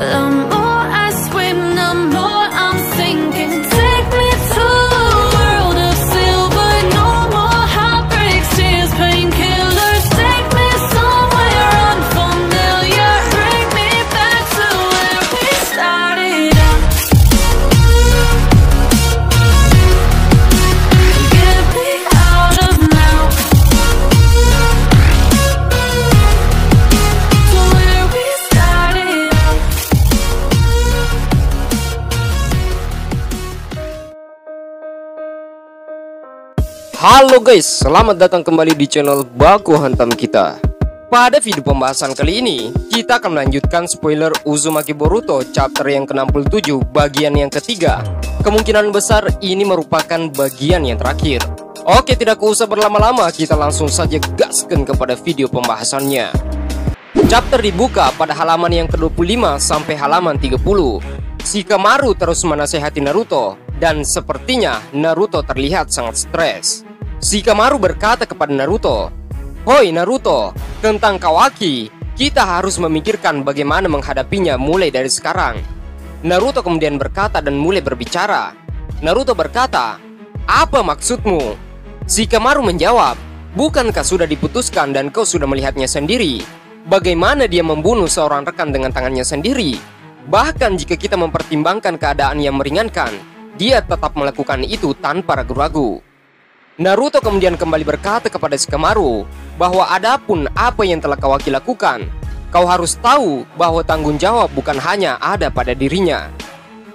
The more I swim, the more I'm sinking. Take me to a world of silver. No more heartbreaks, tears, painkillers. Take me somewhere unfamiliar. Bring me back to where we started out. Get me out of now. To where we started out. Halo guys, selamat datang kembali di channel Baku Hantam kita. Pada video pembahasan kali ini, kita akan melanjutkan spoiler Uzumaki Boruto chapter yang ke-67 bagian yang ketiga. Kemungkinan besar ini merupakan bagian yang terakhir. Oke, tidak usah berlama-lama, kita langsung saja gaskan kepada video pembahasannya. Chapter dibuka pada halaman yang ke-25 sampai halaman 30. Shikamaru terus menasehati Naruto, dan sepertinya Naruto terlihat sangat stres. Shikamaru berkata kepada Naruto, "Hoi Naruto, tentang Kawaki, kita harus memikirkan bagaimana menghadapinya mulai dari sekarang." Naruto kemudian berkata dan mulai berbicara. Naruto berkata, "Apa maksudmu?" Shikamaru menjawab, "Bukankah sudah diputuskan dan kau sudah melihatnya sendiri? Bagaimana dia membunuh seorang rekan dengan tangannya sendiri? Bahkan jika kita mempertimbangkan keadaan yang meringankan, dia tetap melakukan itu tanpa ragu-ragu." Naruto kemudian kembali berkata kepada Shikamaru bahwa adapun apa yang telah Kawaki lakukan, kau harus tahu bahwa tanggung jawab bukan hanya ada pada dirinya.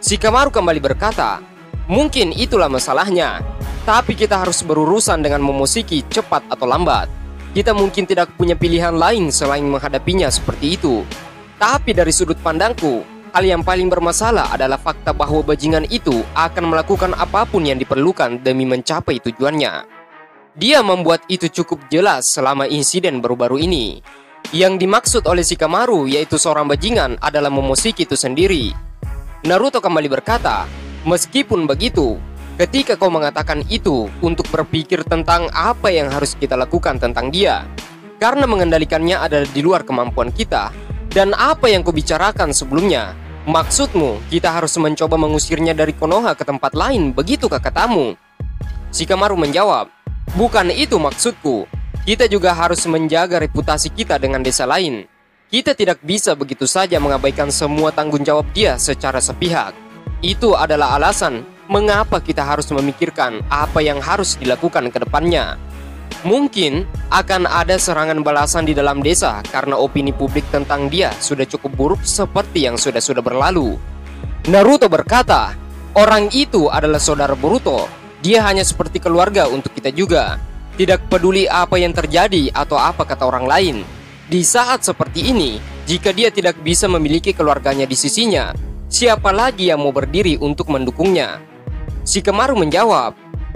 Shikamaru kembali berkata, "Mungkin itulah masalahnya, tapi kita harus berurusan dengan Momoshiki cepat atau lambat. Kita mungkin tidak punya pilihan lain selain menghadapinya seperti itu. Tapi dari sudut pandangku, hal yang paling bermasalah adalah fakta bahwa bajingan itu akan melakukan apapun yang diperlukan demi mencapai tujuannya. Dia membuat itu cukup jelas selama insiden baru-baru ini. Yang dimaksud oleh Shikamaru yaitu seorang bajingan adalah Momoshiki itu sendiri." Naruto kembali berkata, "Meskipun begitu, ketika kau mengatakan itu untuk berpikir tentang apa yang harus kita lakukan tentang dia, karena mengendalikannya adalah di luar kemampuan kita, dan apa yang kau bicarakan sebelumnya, maksudmu kita harus mencoba mengusirnya dari Konoha ke tempat lain, begitukah katamu?" Shikamaru menjawab, "Bukan itu maksudku. Kita juga harus menjaga reputasi kita dengan desa lain. Kita tidak bisa begitu saja mengabaikan semua tanggung jawab dia secara sepihak. Itu adalah alasan mengapa kita harus memikirkan apa yang harus dilakukan ke depannya. Mungkin akan ada serangan balasan di dalam desa karena opini publik tentang dia sudah cukup buruk seperti yang sudah berlalu." Naruto berkata, "Orang itu adalah saudara Boruto. Dia hanya seperti keluarga untuk kita juga. Tidak peduli apa yang terjadi atau apa kata orang lain. Di saat seperti ini, jika dia tidak bisa memiliki keluarganya di sisinya, siapa lagi yang mau berdiri untuk mendukungnya?" Shikamaru menjawab,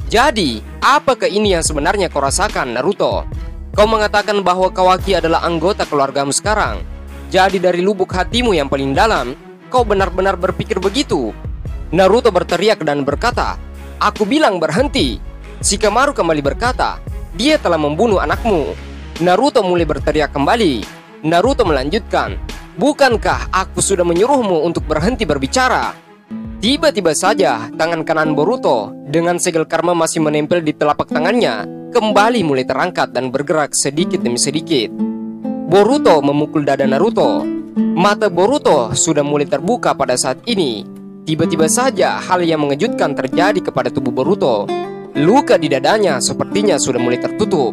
"Jadi, apakah ini yang sebenarnya kau rasakan, Naruto? Kau mengatakan bahwa Kawaki adalah anggota keluargamu sekarang. Jadi dari lubuk hatimu yang paling dalam, kau benar-benar berpikir begitu?" Naruto berteriak dan berkata, "Aku bilang berhenti." Shikamaru kembali berkata, "Dia telah membunuh anakmu." Naruto mulai berteriak kembali. Naruto melanjutkan, "Bukankah aku sudah menyuruhmu untuk berhenti berbicara?" Tiba-tiba saja tangan kanan Boruto dengan segel karma masih menempel di telapak tangannya kembali mulai terangkat dan bergerak sedikit demi sedikit. Boruto memukul dada Naruto. Mata Boruto sudah mulai terbuka pada saat ini. Tiba-tiba saja hal yang mengejutkan terjadi kepada tubuh Boruto. Luka di dadanya sepertinya sudah mulai tertutup.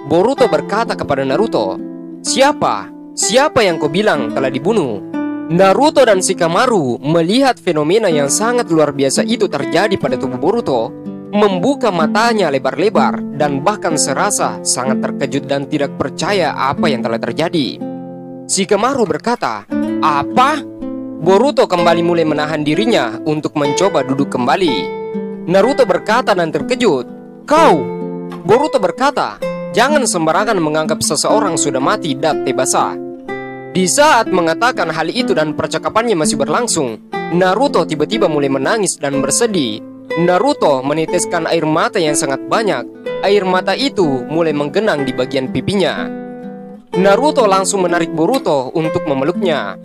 Boruto berkata kepada Naruto, "Siapa? Siapa yang kau bilang telah dibunuh?" Naruto dan Shikamaru melihat fenomena yang sangat luar biasa itu terjadi pada tubuh Boruto, membuka matanya lebar-lebar dan bahkan serasa sangat terkejut dan tidak percaya apa yang telah terjadi. Shikamaru berkata, "Apa?" Boruto kembali mulai menahan dirinya untuk mencoba duduk kembali. Naruto berkata dan terkejut, "Kau?" Boruto berkata, "Jangan sembarangan menganggap seseorang sudah mati dan basah." Di saat mengatakan hal itu dan percakapannya masih berlangsung, Naruto tiba-tiba mulai menangis dan bersedih. Naruto meneteskan air mata yang sangat banyak. Air mata itu mulai menggenang di bagian pipinya. Naruto langsung menarik Boruto untuk memeluknya.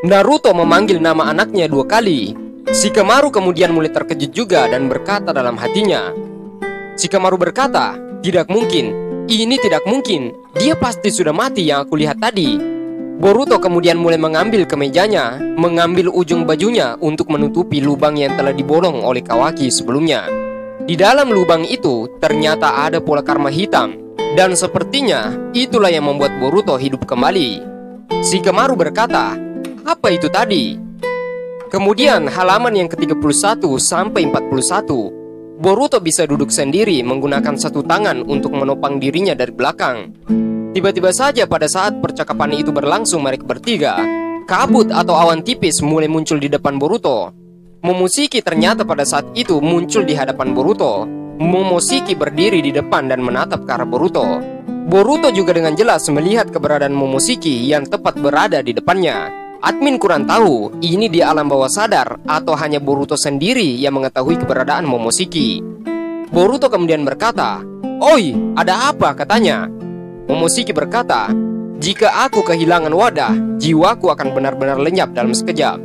Naruto memanggil nama anaknya 2 kali. Shikamaru kemudian mulai terkejut juga dan berkata dalam hatinya. Shikamaru berkata, "Tidak mungkin, ini tidak mungkin. Dia pasti sudah mati yang aku lihat tadi." Boruto kemudian mulai mengambil kemejanya, mengambil ujung bajunya untuk menutupi lubang yang telah dibolong oleh Kawaki sebelumnya. Di dalam lubang itu ternyata ada pola karma hitam, dan sepertinya itulah yang membuat Boruto hidup kembali. Shikamaru berkata, "Apa itu tadi?" Kemudian halaman yang ke-31 sampai 41, Boruto bisa duduk sendiri menggunakan satu tangan untuk menopang dirinya dari belakang. Tiba-tiba saja pada saat percakapan itu berlangsung mereka bertiga, kabut atau awan tipis mulai muncul di depan Boruto. Momoshiki ternyata pada saat itu muncul di hadapan Boruto. Momoshiki berdiri di depan dan menatap ke arah Boruto. Boruto juga dengan jelas melihat keberadaan Momoshiki yang tepat berada di depannya. Admin kurang tahu ini di alam bawah sadar atau hanya Boruto sendiri yang mengetahui keberadaan Momoshiki. Boruto kemudian berkata, "Oi, ada apa?" katanya. Momoshiki berkata, "Jika aku kehilangan wadah, jiwaku akan benar-benar lenyap dalam sekejap."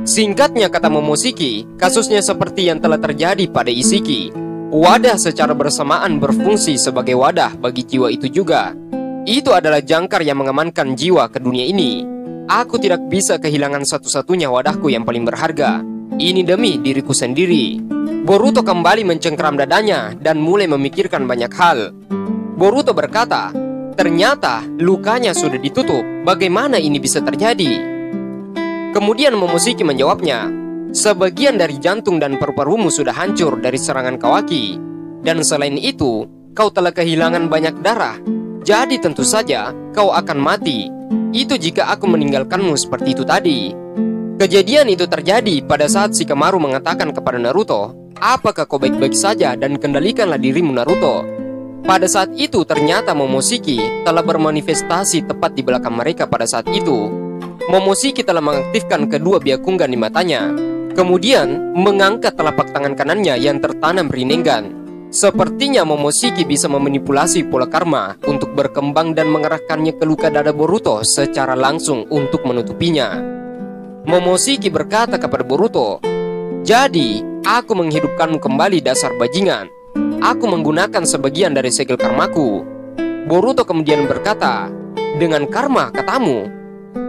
Singkatnya kata Momoshiki, kasusnya seperti yang telah terjadi pada Isshiki. Wadah secara bersamaan berfungsi sebagai wadah bagi jiwa itu juga. Itu adalah jangkar yang mengamankan jiwa ke dunia ini. Aku tidak bisa kehilangan satu-satunya wadahku yang paling berharga. Ini demi diriku sendiri. Boruto kembali mencengkeram dadanya dan mulai memikirkan banyak hal. Boruto berkata, "Ternyata lukanya sudah ditutup. Bagaimana ini bisa terjadi?" Kemudian Momoshiki menjawabnya, "Sebagian dari jantung dan paru-parumu sudah hancur dari serangan Kawaki. Dan selain itu, kau telah kehilangan banyak darah. Jadi tentu saja kau akan mati. Itu jika aku meninggalkanmu seperti itu tadi." Kejadian itu terjadi pada saat Shikamaru mengatakan kepada Naruto, "Apakah kau baik-baik saja dan kendalikanlah dirimu, Naruto?" Pada saat itu ternyata Momoshiki telah bermanifestasi tepat di belakang mereka pada saat itu. Momoshiki telah mengaktifkan kedua Byakugan di matanya. Kemudian mengangkat telapak tangan kanannya yang tertanam Rinnegan. Sepertinya Momoshiki bisa memanipulasi pola karma untuk berkembang dan mengerahkannya ke luka dada Boruto secara langsung untuk menutupinya. Momoshiki berkata kepada Boruto, "Jadi, aku menghidupkanmu kembali dasar bajingan. Aku menggunakan sebagian dari segel karmaku." Boruto kemudian berkata, "Dengan karma katamu?"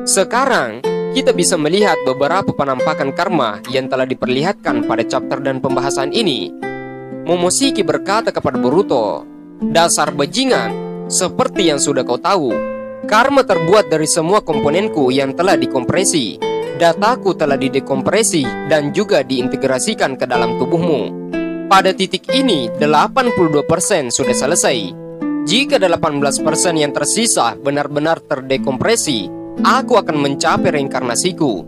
Sekarang, kita bisa melihat beberapa penampakan karma yang telah diperlihatkan pada chapter dan pembahasan ini. Momoshiki berkata kepada Boruto, "Dasar bajingan, seperti yang sudah kau tahu, karma terbuat dari semua komponenku yang telah dikompresi. Dataku telah didekompresi dan juga diintegrasikan ke dalam tubuhmu. Pada titik ini, 82% sudah selesai. Jika 18% yang tersisa benar-benar terdekompresi, aku akan mencapai reinkarnasiku.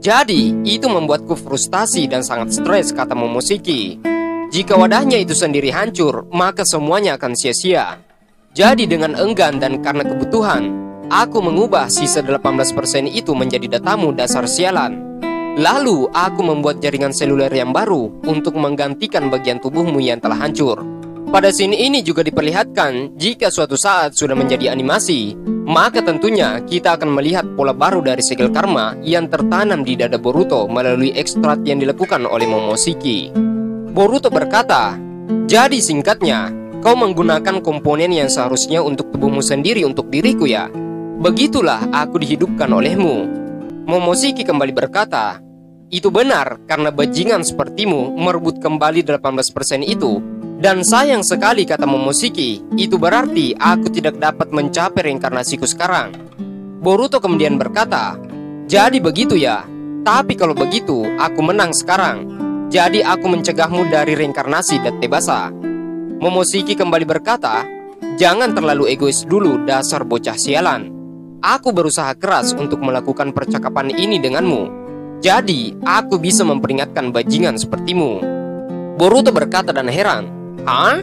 Jadi, itu membuatku frustasi dan sangat stres," kata Momoshiki. "Jika wadahnya itu sendiri hancur, maka semuanya akan sia-sia. Jadi dengan enggan dan karena kebutuhan, aku mengubah sisa 18% itu menjadi datamu, dasar sialan. Lalu aku membuat jaringan seluler yang baru untuk menggantikan bagian tubuhmu yang telah hancur." Pada scene ini juga diperlihatkan jika suatu saat sudah menjadi animasi, maka tentunya kita akan melihat pola baru dari segel karma yang tertanam di dada Boruto melalui ekstrak yang dilakukan oleh Momoshiki. Boruto berkata, "Jadi singkatnya, kau menggunakan komponen yang seharusnya untuk tubuhmu sendiri untuk diriku ya? Begitulah aku dihidupkan olehmu." Momoshiki kembali berkata, "Itu benar karena bajingan sepertimu merebut kembali 18% itu. Dan sayang sekali," kata Momoshiki, "itu berarti aku tidak dapat mencapai reinkarnasiku sekarang." Boruto kemudian berkata, "Jadi begitu ya? Tapi kalau begitu, aku menang sekarang. Jadi aku mencegahmu dari reinkarnasi dan Tebasa." Momoshiki kembali berkata, "Jangan terlalu egois dulu, dasar bocah sialan. Aku berusaha keras untuk melakukan percakapan ini denganmu. Jadi aku bisa memperingatkan bajingan sepertimu." Boruto berkata dan heran, "Hah?"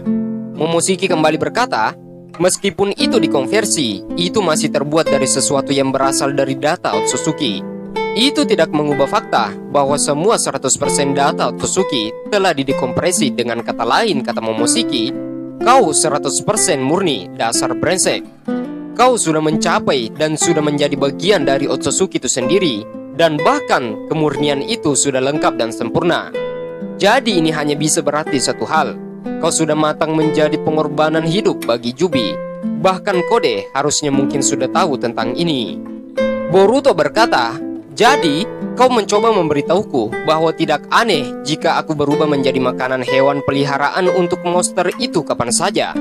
Momoshiki kembali berkata, "Meskipun itu dikonversi, itu masih terbuat dari sesuatu yang berasal dari data Otsutsuki. Itu tidak mengubah fakta bahwa semua 100% data Otsutsuki telah didekompresi. Dengan kata lain," kata Momoshiki, "kau 100% murni, dasar brengsek. Kau sudah mencapai dan sudah menjadi bagian dari Otsutsuki itu sendiri. Dan bahkan kemurnian itu sudah lengkap dan sempurna. Jadi ini hanya bisa berarti satu hal. Kau sudah matang menjadi pengorbanan hidup bagi Jubi. Bahkan Kode harusnya mungkin sudah tahu tentang ini. Boruto berkata, jadi kau mencoba memberitahuku bahwa tidak aneh jika aku berubah menjadi makanan hewan peliharaan untuk monster itu kapan saja.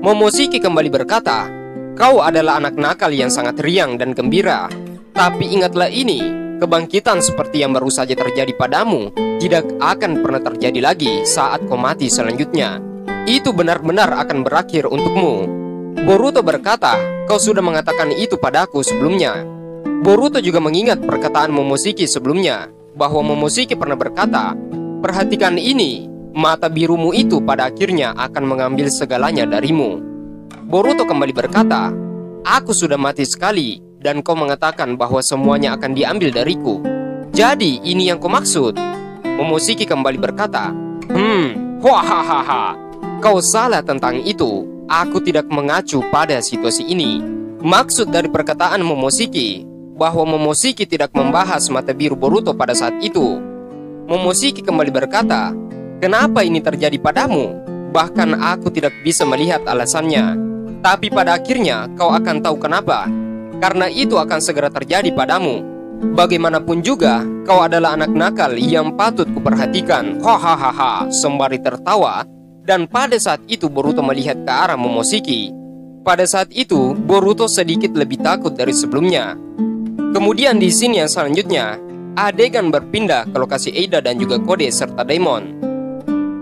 Momoshiki kembali berkata, kau adalah anak nakal yang sangat riang dan gembira. Tapi ingatlah ini, kebangkitan seperti yang baru saja terjadi padamu tidak akan pernah terjadi lagi saat kau mati selanjutnya. Itu benar-benar akan berakhir untukmu. Boruto berkata, kau sudah mengatakan itu padaku sebelumnya. Boruto juga mengingat perkataan Momoshiki sebelumnya, bahwa Momoshiki pernah berkata, perhatikan ini, mata birumu itu pada akhirnya akan mengambil segalanya darimu. Boruto kembali berkata, aku sudah mati sekali, dan kau mengatakan bahwa semuanya akan diambil dariku. Jadi ini yang kau maksud? Momoshiki kembali berkata, wahahaha, kau salah tentang itu. Aku tidak mengacu pada situasi ini. Maksud dari perkataan Momoshiki bahwa Momoshiki tidak membahas mata biru Boruto pada saat itu. Momoshiki kembali berkata, kenapa ini terjadi padamu? Bahkan aku tidak bisa melihat alasannya. Tapi pada akhirnya kau akan tahu kenapa. Karena itu akan segera terjadi padamu. Bagaimanapun juga, kau adalah anak nakal yang patut kuperhatikan. Hahaha, sembari tertawa. Dan pada saat itu Boruto melihat ke arah Momoshiki. Pada saat itu Boruto sedikit lebih takut dari sebelumnya. Kemudian di sini yang selanjutnya, adegan berpindah ke lokasi Eida dan juga Kode serta Daimon.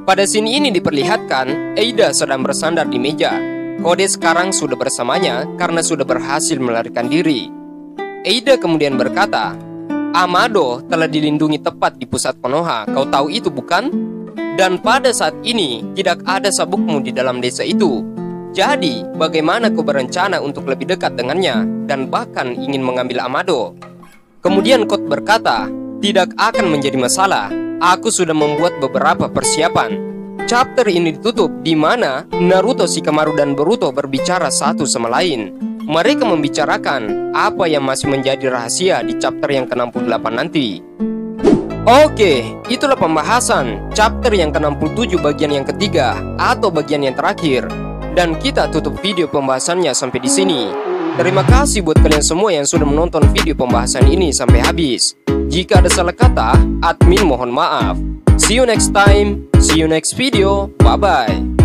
Pada scene ini diperlihatkan Eida sedang bersandar di meja. Kode sekarang sudah bersamanya karena sudah berhasil melarikan diri. Eida kemudian berkata, Amado telah dilindungi tepat di pusat Konoha. Kau tahu itu bukan? Dan pada saat ini tidak ada sabukmu di dalam desa itu. Jadi bagaimana kau berencana untuk lebih dekat dengannya dan bahkan ingin mengambil Amado? Kemudian Kot berkata, tidak akan menjadi masalah. Aku sudah membuat beberapa persiapan. Chapter ini ditutup di mana Naruto, Shikamaru, dan Boruto berbicara satu sama lain. Mereka membicarakan apa yang masih menjadi rahasia di chapter yang ke-68 nanti. Oke, itulah pembahasan chapter yang ke-67 bagian yang ketiga atau bagian yang terakhir. Dan kita tutup video pembahasannya sampai di sini. Terima kasih buat kalian semua yang sudah menonton video pembahasan ini sampai habis. Jika ada salah kata, admin mohon maaf. See you next time, see you next video, bye bye.